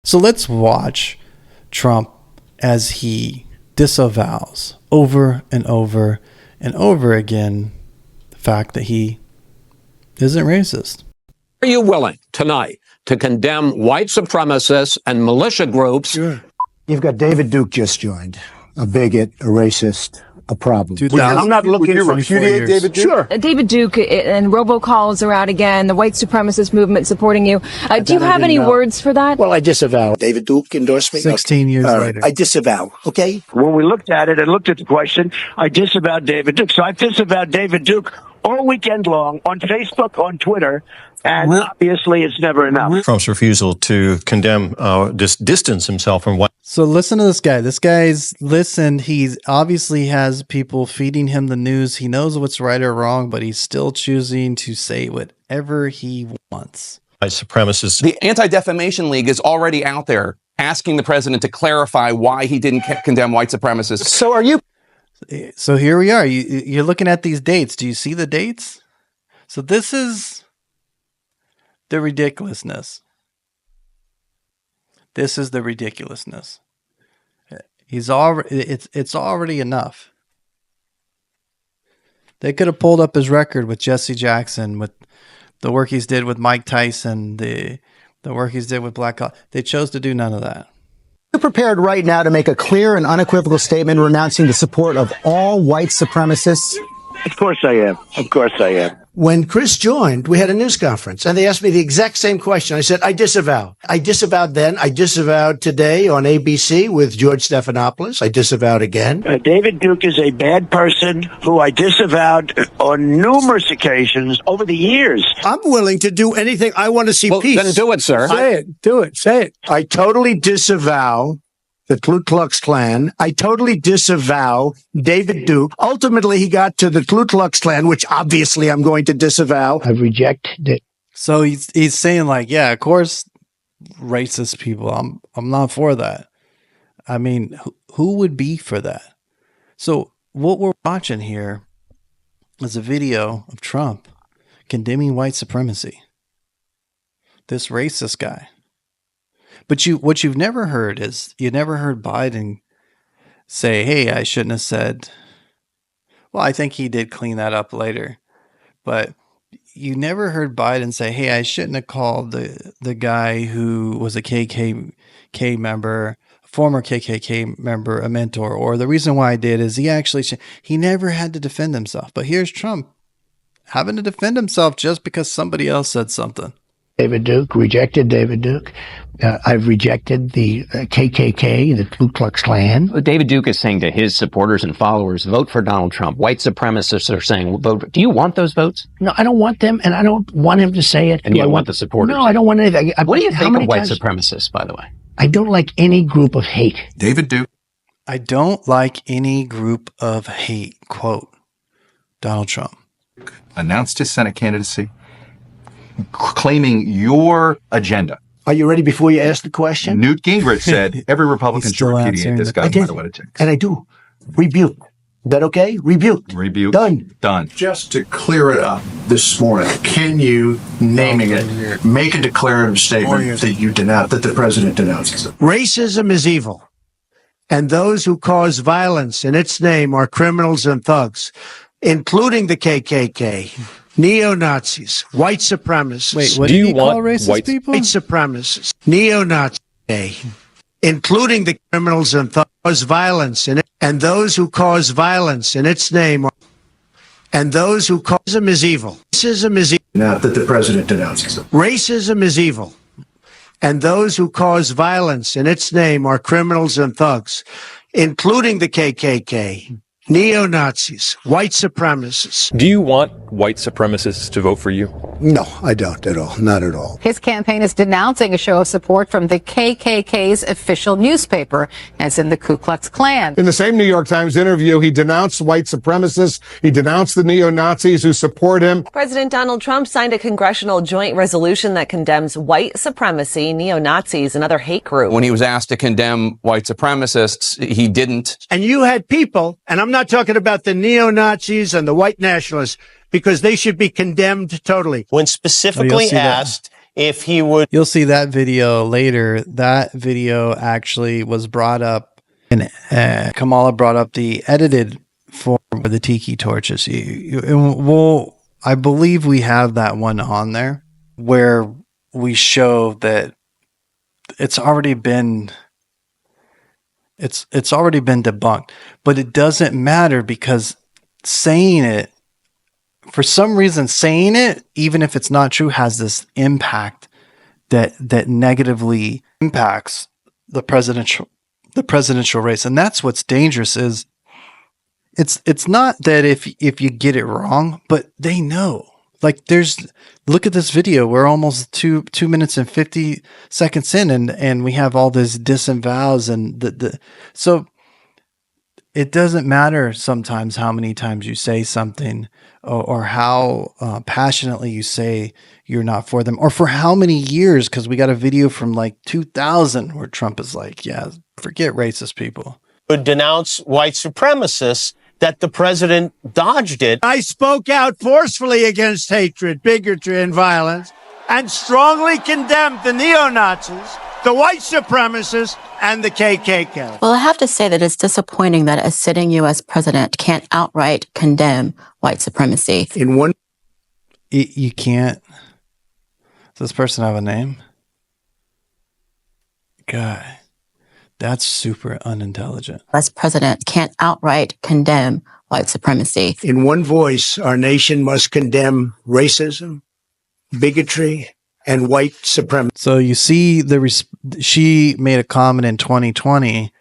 So let's watch Trump as he disavows over and over and over again the fact that he isn't racist. Are you willing tonight to condemn white supremacists and militia groups? Sure. You've got David Duke just joined, a bigot, a racist, a problem. I'm not looking to repudiate David Duke. Sure. David Duke and robocalls are out again, the white supremacist movement supporting you. Do you have any words for that? Well, I disavow. David Duke endorsed me. 16 years later. I disavow, okay? When we looked at it and looked at the question, I disavowed David Duke. So I disavowed David Duke all weekend long on Facebook, on Twitter, and obviously it's never enough. Trump's refusal to condemn, distance himself from what. So listen to this guy. This guy's listened. He obviously has people feeding him the news. He knows what's right or wrong, but he's still choosing to say whatever he wants. White supremacists. The Anti-Defamation League is already out there asking the president to clarify why he didn't condemn white supremacists. So are you? So here we are. You're looking at these dates. Do you see the dates? So this is the ridiculousness. This is the ridiculousness. It's already enough. They could have pulled up his record with Jesse Jackson, with the work he's did with Mike Tyson, the work he's did with Black. They chose to do none of that. You're prepared right now to make a clear and unequivocal statement renouncing the support of all white supremacists? Of course I am. Of course I am. When Chris joined, we had a news conference and they asked me the exact same question. I said, I disavow. I disavowed then. I disavowed today on ABC with George Stephanopoulos. I disavowed again. David Duke is a bad person who I disavowed on numerous occasions over the years. I'm willing to do anything. I want to see peace. Then do it, sir. Say it. Do it. Say it. I totally disavow the Ku Klux Klan. I totally disavow David Duke. Ultimately, he got to the Ku Klux Klan, which obviously I'm going to disavow. I reject it. So he's saying like, yeah, of course, racist people. I'm not for that. I mean, who would be for that? So what we're watching here is a video of Trump condemning white supremacy. This racist guy. But what you've never heard is you never heard Biden say, hey, I shouldn't have said. Well, I think he did clean that up later. But you never heard Biden say, hey, I shouldn't have called the guy who was a KKK member, former KKK member, a mentor. Or the reason why I did is he never had to defend himself. But here's Trump having to defend himself just because somebody else said something. David Duke, rejected David Duke. I've rejected the KKK, the Ku Klux Klan. David Duke is saying to his supporters and followers, vote for Donald Trump. White supremacists are saying, vote. Do you want those votes? No, I don't want them, and I don't want him to say it. And you don't want the supporters? No, I don't want anything. What do you think of white supremacists, by the way? I don't like any group of hate. David Duke. I don't like any group of hate, quote, Donald Trump. Announced his Senate candidacy, claiming your agenda. Are you ready before you ask the question? Newt Gingrich said every Republican should repudiate this guy, no matter what it takes. And I do. Rebuke. Is that okay? Rebuke. Rebuke. Done. Just to clear it up this morning, can you, naming it, make a declarative statement that you denounce, that the president denounces it? Racism is evil, and those who cause violence in its name are criminals and thugs, including the KKK, neo-Nazis, white supremacists. Wait, what do you call racist people? White supremacists, neo-Nazis, including the criminals and thugs, cause violence in it, and those who cause violence in its name are, and those who cause racism is evil. Racism is evil. Now that the president denounces it. Racism is evil, and those who cause violence in its name are criminals and thugs, including the KKK, neo-Nazis, white supremacists. Do you want white supremacists to vote for you? No, I don't at all. Not at all. His campaign is denouncing a show of support from the KKK's official newspaper, as in the Ku Klux Klan. In the same New York Times interview, he denounced white supremacists. He denounced the neo-Nazis who support him. President Donald Trump signed a congressional joint resolution that condemns white supremacy, neo-Nazis, and other hate groups. When he was asked to condemn white supremacists, he didn't. And you had people, and I'm not talking about the neo-Nazis and the white nationalists, because they should be condemned totally. When specifically asked if he would. You'll see that video later. That video actually was brought up, and Kamala brought up the edited form of the tiki torches. I believe we have that one on there where we show that it's already been debunked, but it doesn't matter because saying it, for some reason, saying it, even if it's not true, has this impact that negatively impacts the presidential race. And that's what's dangerous is it's not that if you get it wrong, but they know. Like look at this video. We're almost 2 minutes and 50 seconds in, and we have all this disavows and so it doesn't matter sometimes how many times you say something or how passionately you say you're not for them, or for how many years, because we got a video from like 2000 where Trump is like, yeah, forget racist people. Would denounce white supremacists, that the president dodged it. I spoke out forcefully against hatred, bigotry, and violence, and strongly condemned the neo-Nazis, the white supremacists, and the KKK. Well, I have to say that it's disappointing that a sitting U.S. president can't outright condemn white supremacy. In one, you can't. Does this person have a name? Guy. That's super unintelligent. U.S. president can't outright condemn white supremacy. In one voice, our nation must condemn racism, bigotry, and white supremacy. So you see, she made a comment in 2020,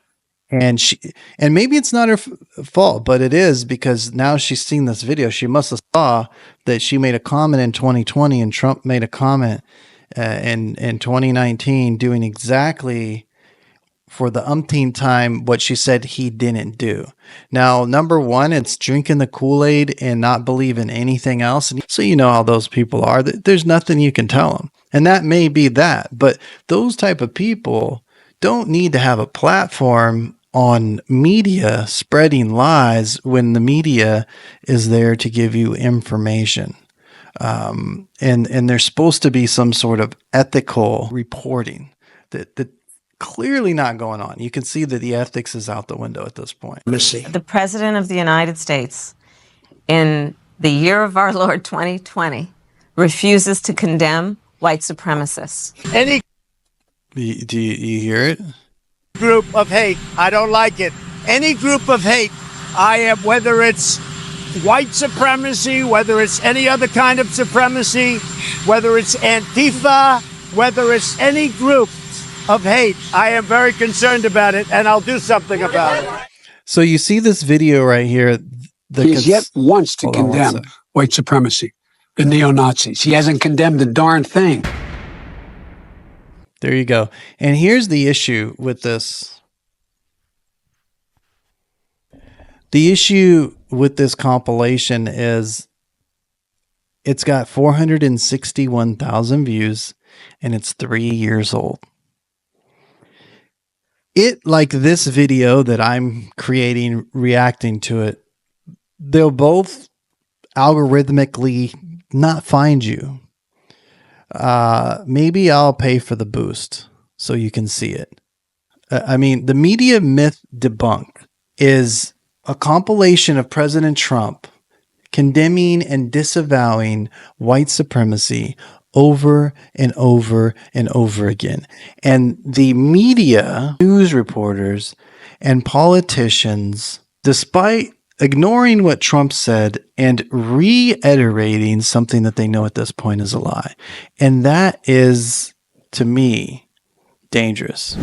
and maybe it's not her fault, but it is, because now she's seen this video. She must have saw that she made a comment in 2020, and Trump made a comment in 2019 doing exactly, for the umpteenth time, what she said he didn't do. Now, number one, it's drinking the Kool-Aid and not believing anything else. And so you know how those people are. There's nothing you can tell them. And that may be that. But those type of people don't need to have a platform on media spreading lies when the media is there to give you information. And there's supposed to be some sort of ethical reporting that clearly not going on. You can see that the ethics is out the window at this point. The President of the United States, in the year of our Lord 2020, refuses to condemn white supremacists. Any do you hear it? Group of hate, I don't like it. Any group of hate, I am, whether it's white supremacy, whether it's any other kind of supremacy, whether it's Antifa, whether it's any group of hate, I am very concerned about it, and I'll do something about it. So you see this video right here. He has yet once to condemn white supremacy, the neo-Nazis. He hasn't condemned a darn thing. There you go. And here's the issue with this. The issue with this compilation is it's got 461,000 views, and it's 3 years old. It, like this video that I'm creating, reacting to it, they'll both algorithmically not find you. Maybe I'll pay for the boost so you can see it. I mean, the media myth debunk is a compilation of President Trump condemning and disavowing white supremacy over and over and over again. And the media, news reporters, and politicians, despite ignoring what Trump said and reiterating something that they know at this point is a lie. And that is, to me, dangerous.